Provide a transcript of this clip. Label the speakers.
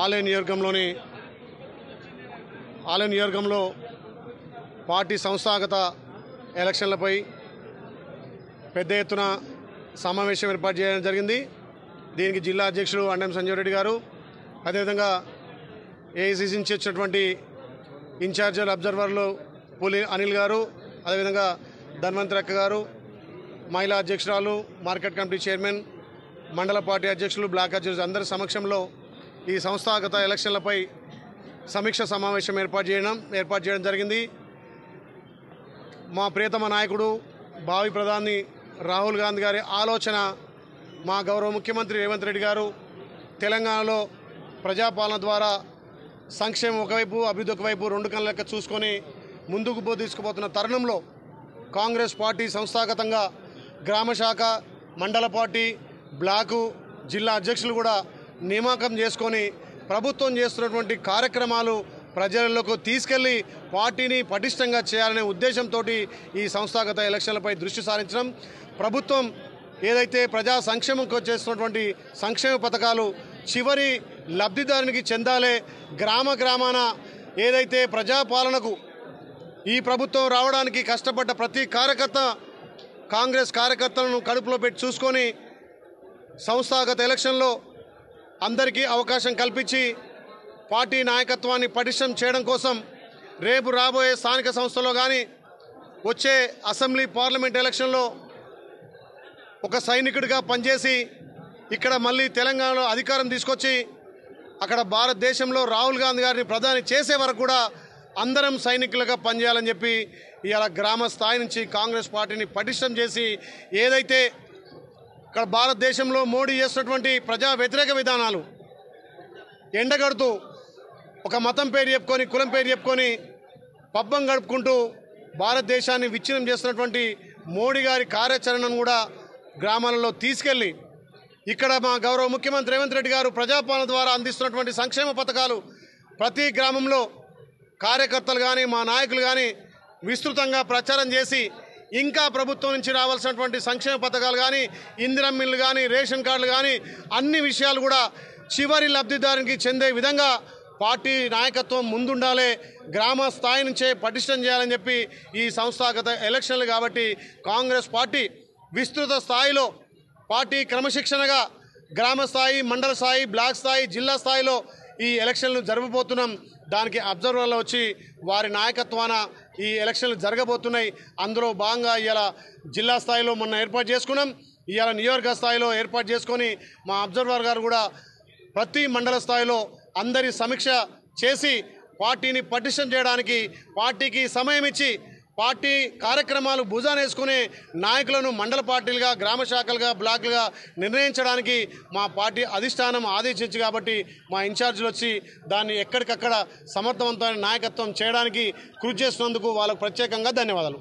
Speaker 1: ఆలయ నియోజకంలో పార్టీ సంస్థాగత ఎలక్షన్లపై పెద్ద ఎత్తున సమావేశం ఏర్పాటు చేయడం జరిగింది. దీనికి జిల్లా అధ్యక్షులు అండెం సంజయ్ రెడ్డి గారు, అదేవిధంగా ఏఐసిసి నుంచి వచ్చినటువంటి ఇన్ఛార్జర్ అబ్జర్వర్లు పులి అనిల్ గారు, అదేవిధంగా ధన్వంతరి అక్క గారు, మహిళా అధ్యక్షురాలు, మార్కెట్ కమిటీ చైర్మన్, మండల పార్టీ అధ్యక్షులు, బ్లాక్ అధ్యక్షులు అందరి సమక్షంలో ఈ సంస్థాగత ఎలక్షన్లపై సమీక్ష సమావేశం ఏర్పాటు చేయడం జరిగింది. మా ప్రియతమ నాయకుడు భావి ప్రధాని రాహుల్ గాంధీ గారి ఆలోచన, మా గౌరవ ముఖ్యమంత్రి రేవంత్ రెడ్డి గారు తెలంగాణలో ప్రజాపాలన ద్వారా సంక్షేమం ఒకవైపు, అభివృద్ధి ఒకవైపు రెండు కళ్ళ లెక్క చూసుకొని ముందుకు తీసుకుపోతున్న తరుణంలో కాంగ్రెస్ పార్టీ సంస్థాగతంగా గ్రామ శాఖ, మండల పార్టీ, బ్లాకు, జిల్లా అధ్యక్షులు కూడా నియామకం చేసుకొని ప్రభుత్వం చేస్తున్నటువంటి కార్యక్రమాలు ప్రజలకు తీసుకెళ్లి పార్టీని పటిష్టంగా చేయాలనే ఉద్దేశంతో ఈ సంస్థాగత ఎలక్షన్లపై దృష్టి సారించడం, ప్రభుత్వం ఏదైతే ప్రజా సంక్షేమంకు చేస్తున్నటువంటి సంక్షేమ పథకాలు చివరి లబ్ధిదారునికి చెందాలే, గ్రామాన ఏదైతే ప్రజాపాలనకు ఈ ప్రభుత్వం రావడానికి కష్టపడ్డ ప్రతి కార్యకర్త కాంగ్రెస్ కార్యకర్తలను కడుపులో పెట్టి చూసుకొని సంస్థాగత ఎలక్షన్లో అందరికీ అవకాశం కల్పించి పార్టీ నాయకత్వాన్ని పటిష్టం చేయడం కోసం రేపు రాబోయే స్థానిక సంస్థల్లో కానీ వచ్చే అసెంబ్లీ పార్లమెంట్ ఎలక్షన్లో ఒక సైనికుడిగా పనిచేసి ఇక్కడ మళ్ళీ తెలంగాణలో అధికారం తీసుకొచ్చి అక్కడ భారతదేశంలో రాహుల్ గాంధీ గారిని ప్రధాని చేసే వరకు కూడా అందరం సైనికులుగా పనిచేయాలని చెప్పి ఇవాళ గ్రామ స్థాయి నుంచి కాంగ్రెస్ పార్టీని పటిష్టం చేసి ఏదైతే ఇక్కడ భారతదేశంలో మోడీ చేస్తున్నటువంటి ప్రజా వ్యతిరేక విధానాలు ఎండగడుతూ ఒక మతం పేరు చెప్పుకొని, కులం పేరు చెప్పుకొని పబ్బం గడుపుకుంటూ భారతదేశాన్ని విచ్ఛిన్నం చేస్తున్నటువంటి మోడీ గారి కార్యాచరణను కూడా గ్రామాలలో తీసుకెళ్ళి ఇక్కడ మా గౌరవ ముఖ్యమంత్రి రేవంత్ రెడ్డి గారు ప్రజాపాలన ద్వారా అందిస్తున్నటువంటి సంక్షేమ పథకాలు ప్రతి గ్రామంలో కార్యకర్తలు కానీ మా నాయకులు కానీ విస్తృతంగా ప్రచారం చేసి ఇంకా ప్రభుత్వం నుంచి రావాల్సినటువంటి సంక్షేమ పథకాలు కానీ, ఇందిరమ్మ ఇల్లు కానీ, రేషన్ కార్డులు కానీ అన్ని విషయాలు కూడా చివరి లబ్ధిదారునికి చెందే విధంగా పార్టీ నాయకత్వం ముందుండాలి, గ్రామ స్థాయి నుంచే పటిష్టం చేయాలని చెప్పి ఈ సంస్థాగత ఎలక్షన్లు కాబట్టి కాంగ్రెస్ పార్టీ విస్తృత స్థాయిలో పార్టీ క్రమశిక్షణగా గ్రామ స్థాయి, మండల స్థాయి, బ్లాక్ స్థాయి, జిల్లా స్థాయిలో ఈ ఎలక్షన్లు జరగబోతున్నాం. దానికి అబ్జర్వర్లు వచ్చి వారి నాయకత్వాన ఈ ఎలక్షన్లు జరగబోతున్నాయి. అందులో భాగంగా ఇవాళ జిల్లా స్థాయిలో మొన్న ఏర్పాటు చేసుకున్నాం. ఇవాళ నియోజక స్థాయిలో ఏర్పాటు చేసుకొని మా అబ్జర్వర్ గారు కూడా ప్రతి మండల స్థాయిలో అందరి సమీక్ష చేసి పార్టీని పటిష్టం చేయడానికి, పార్టీకి సమయం ఇచ్చి పార్టీ కార్యక్రమాలు భుజానేసుకునే నాయకులను మండల పార్టీలుగా, గ్రామ శాఖలుగా, బ్లాకులుగా నిర్ణయించడానికి మా పార్టీ అధిష్టానం ఆదేశించి కాబట్టి మా ఇన్ఛార్జీలు వచ్చి దాన్ని ఎక్కడికక్కడ సమర్థవంతమైన నాయకత్వం చేయడానికి కృషి చేస్తున్నందుకు వాళ్ళకు ప్రత్యేకంగా ధన్యవాదాలు.